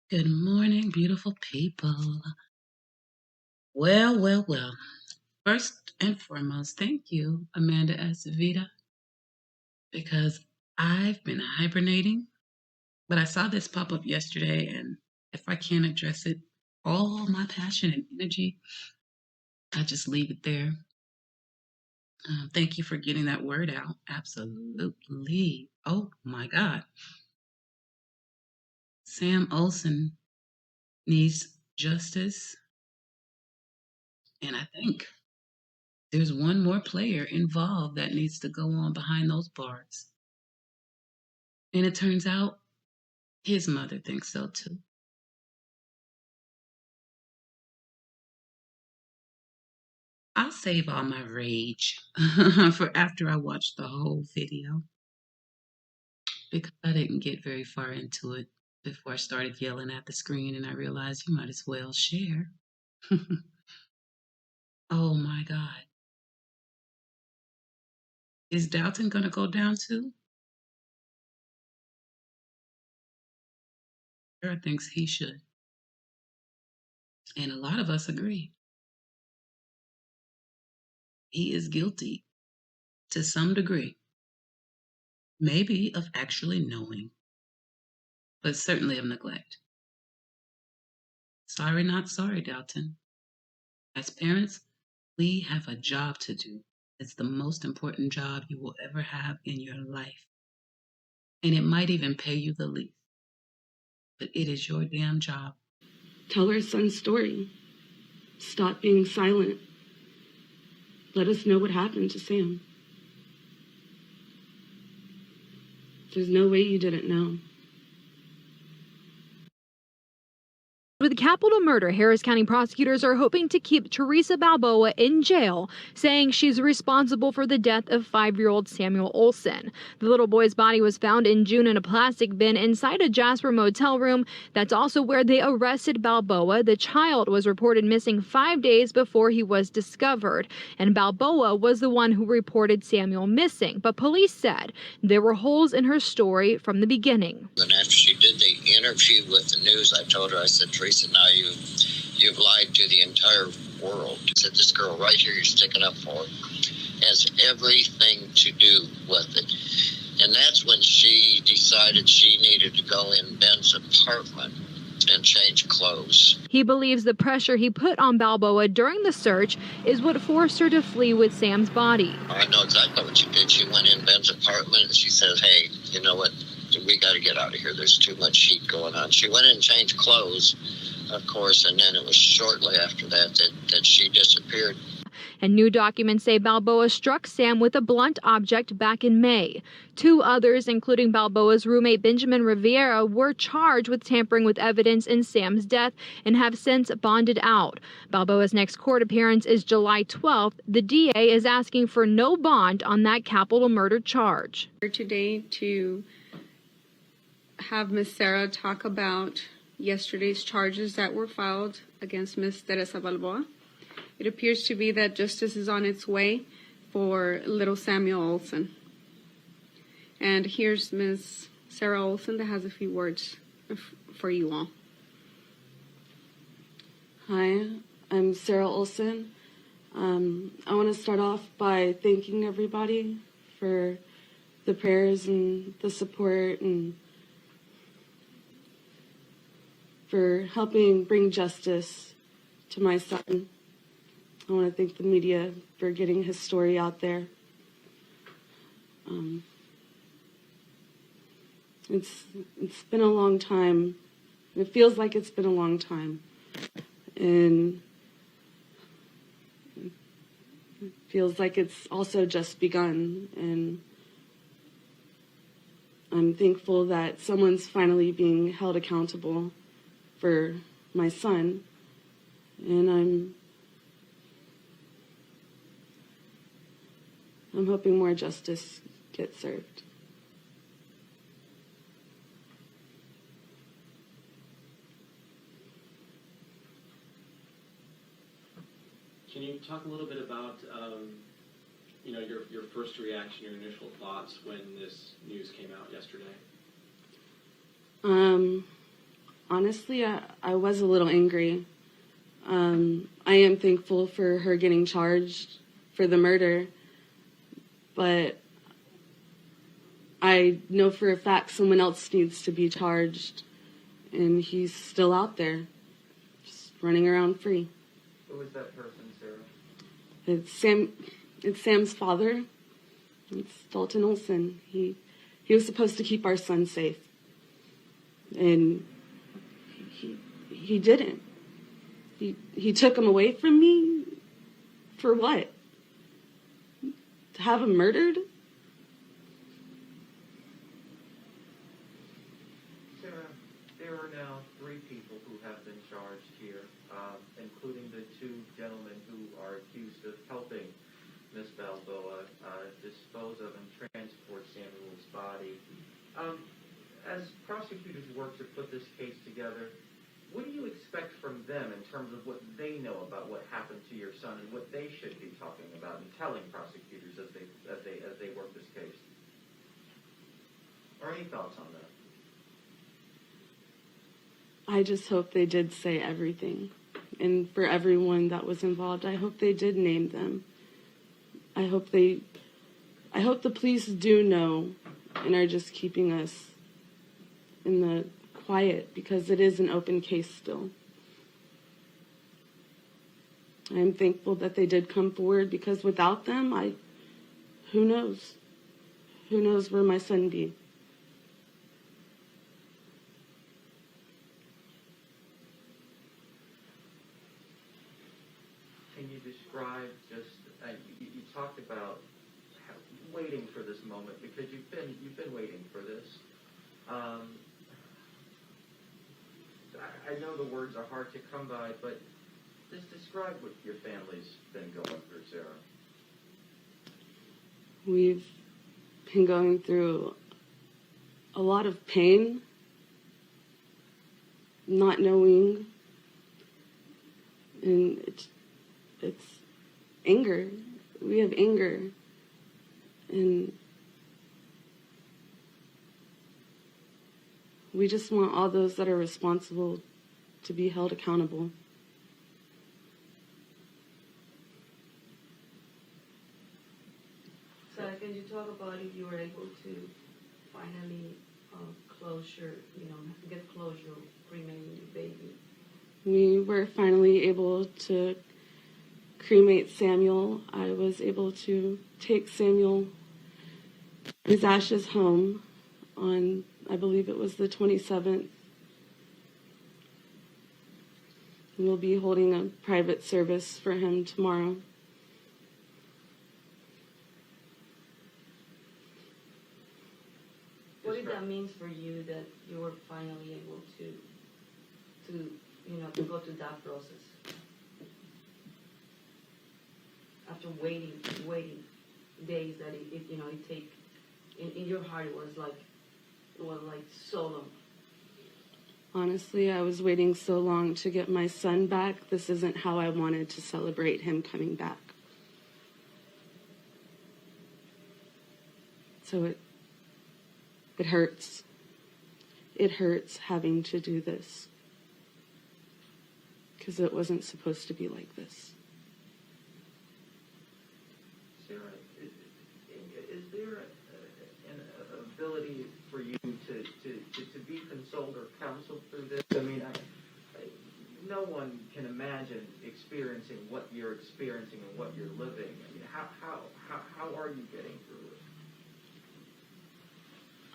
Good morning, beautiful people. Well. First and foremost, thank you, Amanda Acevita, because I've been hibernating, but I saw this pop up yesterday, and if I can't address it, all my passion and energy, I just leave it there. Thank you for getting that word out. Absolutely. Oh my God. Sam Olson needs justice, and I think there's one more player involved that needs to go on behind those bars. And it turns out his mother thinks so too. I'll save all my rage for after I watch the whole video because I didn't get very far into it before I started yelling at the screen and I realized you might as well share. Oh my God. Is Dalton going to go down too? Sarah thinks he should. And a lot of us agree. He is guilty to some degree, maybe of actually knowing, but certainly of neglect. Sorry, not sorry, Dalton. As parents, we have a job to do. It's the most important job you will ever have in your life. And it might even pay you the least. But it is your damn job. Tell our son's story. Stop being silent. Let us know what happened to Sam. There's no way you didn't know. With capital murder, Harris County prosecutors are hoping to keep Teresa Balboa in jail, saying she's responsible for the death of 5-year-old Samuel Olson. The little boy's body was found in June in a plastic bin inside a Jasper motel room. That's also where they arrested Balboa. The child was reported missing 5 days before he was discovered, and Balboa was the one who reported Samuel missing. But police said there were holes in her story from the beginning. And after she did the interview with the news, I told her, I said, Teresa, now you've lied to the entire world. I said, this girl right here you're sticking up for has everything to do with it. And that's when she decided she needed to go in Ben's apartment and change clothes. He believes the pressure he put on Balboa during the search is what forced her to flee with Sam's body. I know exactly what she did. She went in Ben's apartment and she said, hey, you know what? We got to get out of here. There's too much heat going on. She went in and changed clothes, of course, and then it was shortly after that she disappeared. And new documents say Balboa struck Sam with a blunt object back in May. 2 others, including Balboa's roommate Benjamin Rivera, were charged with tampering with evidence in Sam's death and have since bonded out. Balboa's next court appearance is July 12th. The DA is asking for no bond on that capital murder charge. Today to have Miss Sara talk about yesterday's charges that were filed against Miss Teresa Balboa. It appears to be that justice is on its way for little Samuel Olson. And here's Miss Sara Olson that has a few words for you all. Hi, I'm Sara Olson. I want to start off by thanking everybody for the prayers and the support and for helping bring justice to my son. I want to thank the media for getting his story out there. It's been a long time. It feels like it's been a long time. And it feels like it's also just begun. And I'm thankful that someone's finally being held accountable for my son. And I'm hoping more justice gets served. Can you talk a little bit about, your first reaction, your initial thoughts when this news came out yesterday? honestly, I was a little angry. I am thankful for her getting charged for the murder, but I know for a fact someone else needs to be charged, and he's still out there, just running around free. Who is that person, Sarah? It's Sam. It's Sam's father. It's Dalton Olson. He was supposed to keep our son safe, and he didn't. He took him away from me for what? To have him murdered? Sarah, there are now 3 people who have been charged here, including the 2 gentlemen who are accused of helping Ms. Balboa dispose of and transport Samuel's body. As prosecutors work to put this case together, what do you expect from them in terms of what they know about what happened to your son and what they should be talking about and telling prosecutors as they work this case? Or any thoughts on that? I just hope they did say everything. And for everyone that was involved, I hope they did name them. I hope the police do know and are just keeping us in the quiet, because it is an open case still. I'm thankful that they did come forward, because without them, who knows? Who knows where my son be? Can you describe just, you talked about waiting for this moment, because you've been waiting for this. I know the words are hard to come by, but just describe what your family's been going through, Sarah. We've been going through a lot of pain, not knowing, and it's anger. We have anger, and we just want all those that are responsible to be held accountable. Sara, can you talk about if you were able to finally closure, get closure, cremating the baby? We were finally able to cremate Samuel. I was able to take his ashes home on, I believe it was the 27th. We'll be holding a private service for him tomorrow. What did that mean for you that you were finally able to go through that process? After waiting days that it take, in your heart it was like so long. Honestly, I was waiting so long to get my son back. This isn't how I wanted to celebrate him coming back. So it hurts. It hurts having to do this, because it wasn't supposed to be like this. Sarah, is there an ability for you to be consoled or counseled through this? I mean, no one can imagine experiencing what you're experiencing and what you're living. I mean, how are you getting through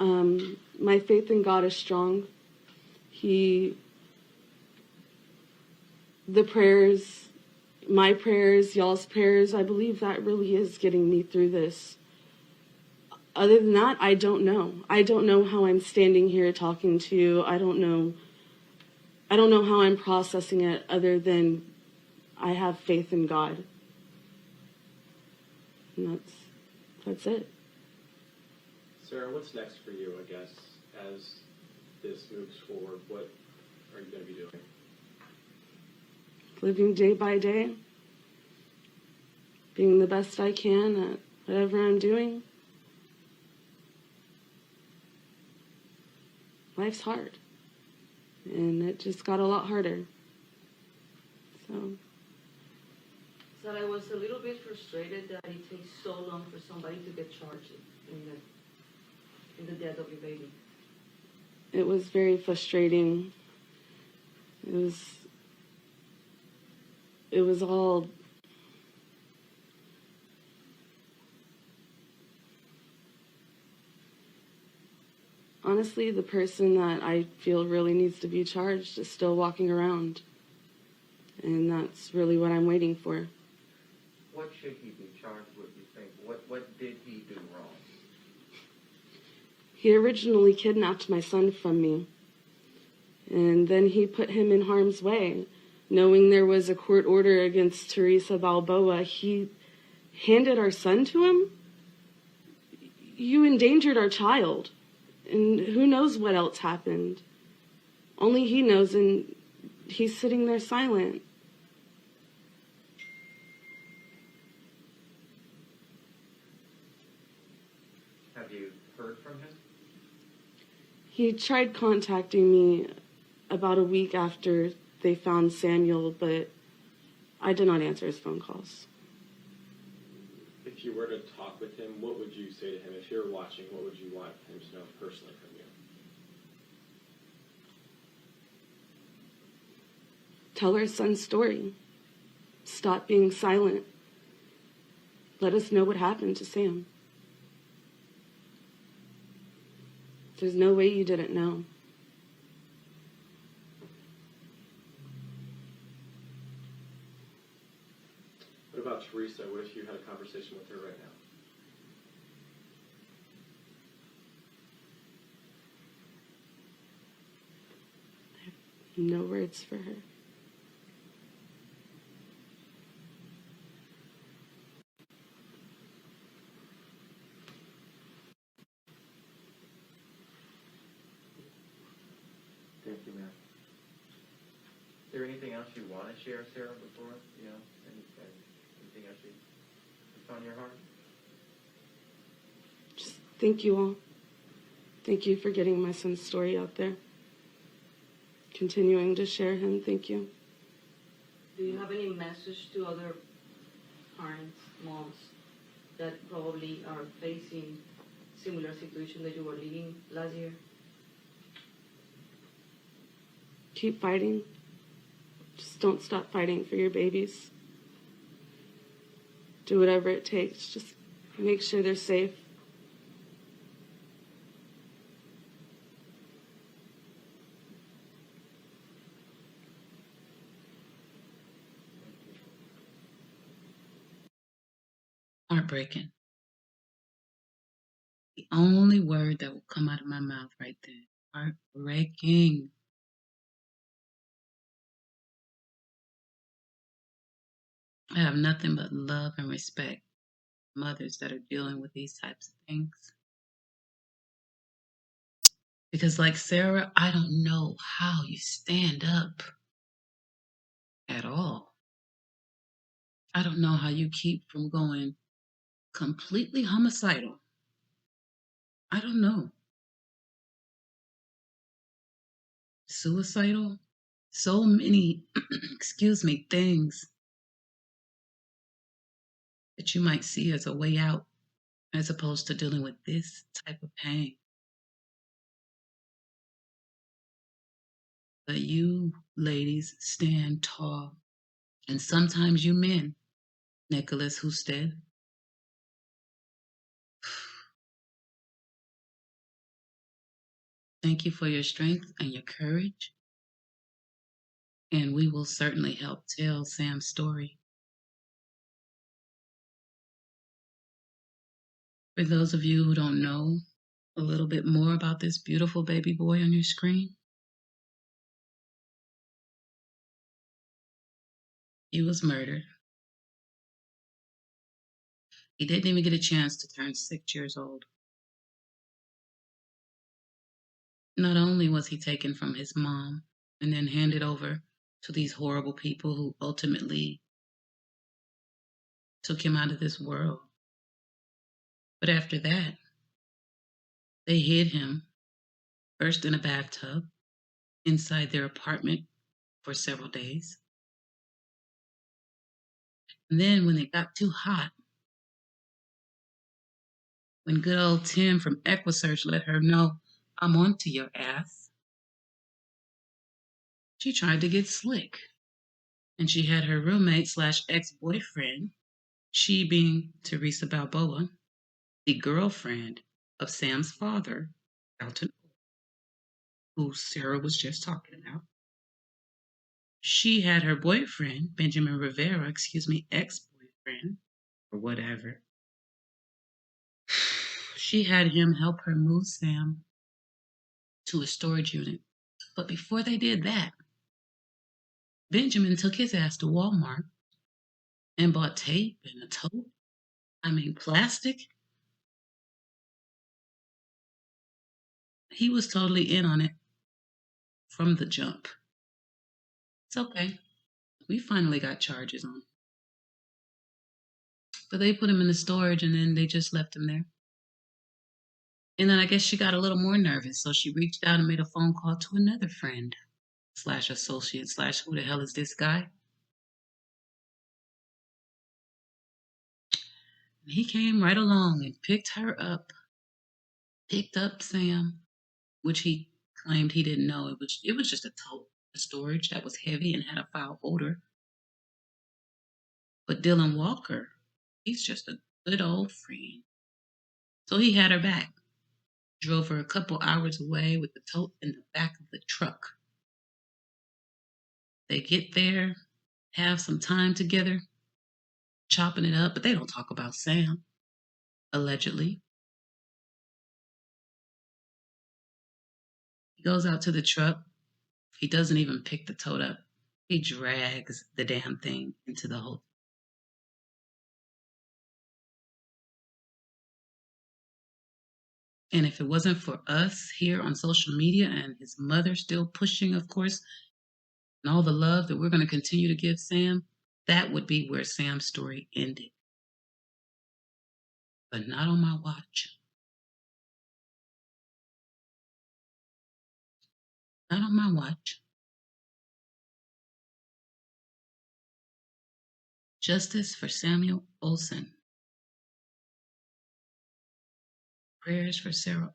it? My faith in God is strong. The prayers, my prayers, y'all's prayers, I believe that really is getting me through this. Other than that, I don't know. I don't know how I'm standing here talking to you. I don't know how I'm processing it, other than I have faith in God. And that's it. Sarah, what's next for you, I guess, as this moves forward? What are you going to be doing? Living day by day, being the best I can at whatever I'm doing. Life's hard. and it just got a lot harder. So I was a little bit frustrated that it takes so long for somebody to get charged in the death of your baby. it was very frustrating. It was all honestly, the person that I feel really needs to be charged is still walking around. And that's really what I'm waiting for. What should he be charged with, you think? What did he do wrong? He originally kidnapped my son from me. And then he put him in harm's way. Knowing there was a court order against Teresa Balboa, he handed our son to him? You endangered our child. And who knows what else happened? Only he knows, and he's sitting there silent. Have you heard from him? He tried contacting me about a week after they found Samuel, but I did not answer his phone calls. If you were to talk with him, what would you say to him? If you're watching, what would you want him to know personally from you? Tell our son's story. Stop being silent. Let us know what happened to Sam. There's no way you didn't know. What about Teresa? What if you had a conversation with her right now? No words for her. Thank you, ma'am. Is there anything else you want to share, Sarah, before, anything else that's on your heart? Just thank you all. Thank you for getting my son's story out there. Continuing to share him. Thank you. Do you have any message to other parents, moms, that probably are facing similar situation that you were living last year? Keep fighting. Just don't stop fighting for your babies. Do whatever it takes. Just make sure they're safe. Heartbreaking. The only word that will come out of my mouth right there. Heartbreaking. I have nothing but love and respect for mothers that are dealing with these types of things. Because like Sarah, I don't know how you stand up at all. I don't know how you keep from going completely homicidal. I don't know. Suicidal. So many, things that you might see as a way out as opposed to dealing with this type of pain. But you ladies stand tall. And sometimes you men, Nicholas Husted, thank you for your strength and your courage. And we will certainly help tell Sam's story. For those of you who don't know a little bit more about this beautiful baby boy on your screen, he was murdered. He didn't even get a chance to turn 6 years old. Not only was he taken from his mom and then handed over to these horrible people who ultimately took him out of this world, but after that, they hid him first in a bathtub, inside their apartment for several days. And then when it got too hot, when good old Tim from EquiSearch let her know, I'm onto your ass, she tried to get slick. And she had her roommate / ex-boyfriend, she being Teresa Balboa, the girlfriend of Sam's father, Elton, who Sarah was just talking about. She had her boyfriend, Benjamin Rivera, ex-boyfriend, or whatever. She had him help her move Sam to a storage unit. But before they did that, Benjamin took his ass to Walmart and bought tape and a tote. Plastic. He was totally in on it from the jump. It's okay. We finally got charges on him. But they put him in the storage and then they just left him there. And then I guess she got a little more nervous, so she reached out and made a phone call to another friend / associate / who the hell is this guy? And he came right along and picked her up, picked up Sam, which he claimed he didn't know. It was just a tote, a storage that was heavy and had a foul odor. But Dylan Walker, he's just a good old friend. So he had her back, drove her a couple hours away with the tote in the back of the truck. They get there, have some time together, chopping it up, but they don't talk about Sam, allegedly. He goes out to the truck. He doesn't even pick the tote up. He drags the damn thing into the hotel. And if it wasn't for us here on social media and his mother still pushing, of course, and all the love that we're going to continue to give Sam, that would be where Sam's story ended. But not on my watch. Not on my watch. Justice for Samuel Olson. Prayers for Sara.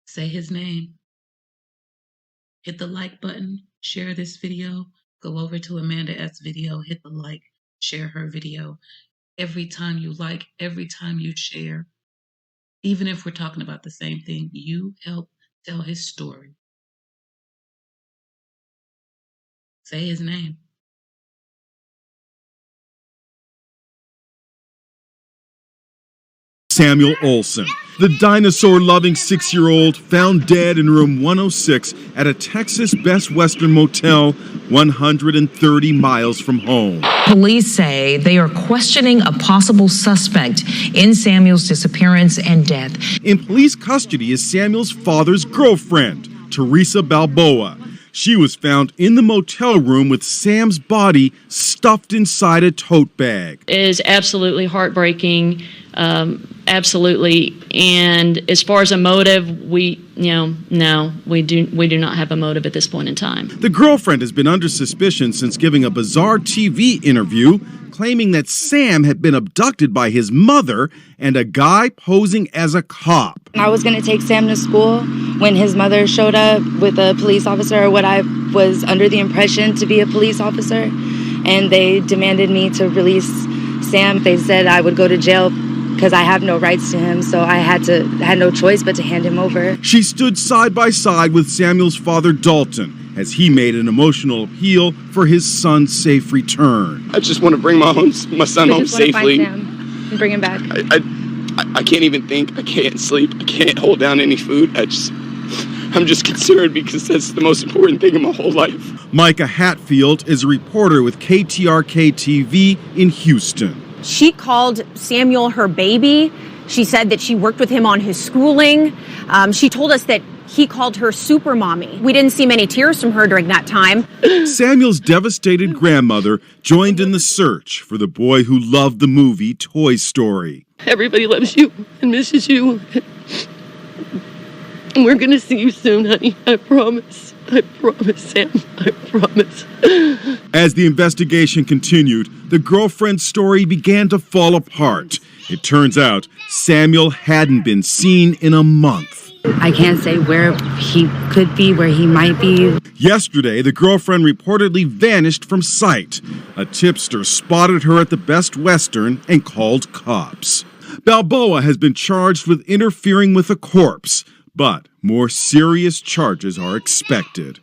Say his name. Hit the like button. Share this video. Go over to Amanda S. video. Hit the like. Share her video. Every time you like, every time you share, even if we're talking about the same thing, you help tell his story. Say his name. Samuel Olson, the dinosaur-loving 6-year-old found dead in room 106 at a Texas Best Western motel 130 miles from home. Police say they are questioning a possible suspect in Samuel's disappearance and death. In police custody is Samuel's father's girlfriend, Teresa Balboa. She was found in the motel room with Sam's body stuffed inside a tote bag. It is absolutely heartbreaking, absolutely. And as far as a motive, we do not have a motive at this point in time. The girlfriend has been under suspicion since giving a bizarre TV interview claiming that Sam had been abducted by his mother and a guy posing as a cop. I was going to take Sam to school when his mother showed up with a police officer, or what I was under the impression to be a police officer, and they demanded me to release Sam. They said I would go to jail because I have no rights to him, so I had no choice but to hand him over. She stood side by side with Samuel's father, Dalton, as he made an emotional appeal for his son's safe return. I just want to bring my son home safely. Find Sam and bring him back. I can't even think. I can't sleep. I can't hold down any food. I'm just concerned because that's the most important thing in my whole life. Micah Hatfield is a reporter with KTRK-TV in Houston. She called Samuel her baby. She said that she worked with him on his schooling. She told us that he called her super mommy. We didn't see many tears from her during that time. Samuel's devastated grandmother joined in the search for the boy who loved the movie Toy Story. Everybody loves you and misses you. We're going to see you soon, honey. I promise. I promise, Sam. I promise. As the investigation continued, the girlfriend's story began to fall apart. It turns out Samuel hadn't been seen in a month. I can't say where he could be, where he might be. Yesterday, the girlfriend reportedly vanished from sight. A tipster spotted her at the Best Western and called cops. Balboa has been charged with interfering with a corpse, but more serious charges are expected.